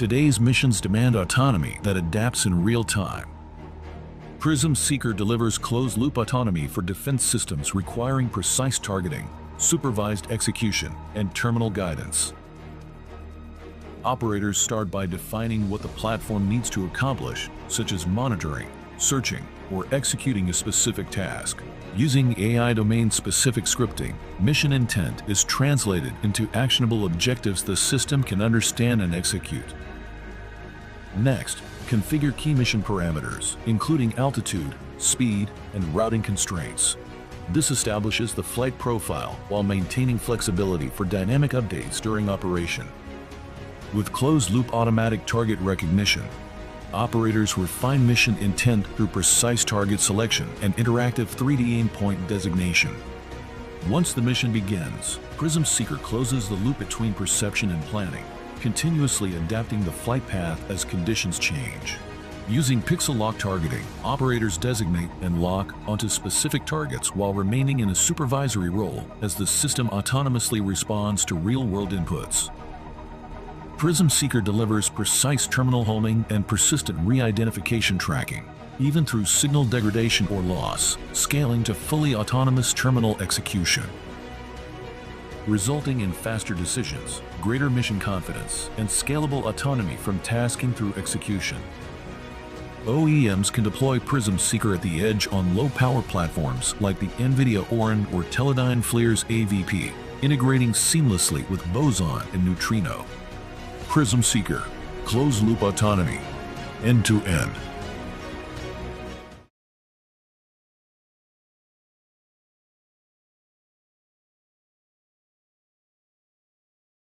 Today's missions demand autonomy that adapts in real time. Prism SKR delivers closed-loop autonomy for defense systems requiring precise targeting, supervised execution, and terminal guidance. Operators start by defining what the platform needs to accomplish, such as monitoring, searching, or executing a specific task. Using AI domain-specific scripting, mission intent is translated into actionable objectives the system can understand and execute. Next, configure key mission parameters, including altitude, speed, and routing constraints. This establishes the flight profile while maintaining flexibility for dynamic updates during operation. With closed-loop automatic target recognition, operators refine mission intent through precise target selection and interactive 3D aimpoint designation. Once the mission begins, Prism SKR closes the loop between perception and planning, continuously adapting the flight path as conditions change. Using pixel lock targeting, operators designate and lock onto specific targets while remaining in a supervisory role as the system autonomously responds to real-world inputs. Prism SKR delivers precise terminal homing and persistent re-identification tracking, even through signal degradation or loss, scaling to fully autonomous terminal execution, resulting in faster decisions, greater mission confidence, and scalable autonomy from tasking through execution. OEMs can deploy Prism SKR at the edge on low-power platforms like the NVIDIA Orin or Teledyne FLIR's AVP, integrating seamlessly with boson and neutrino. Prism SKR, closed-loop autonomy, end-to-end.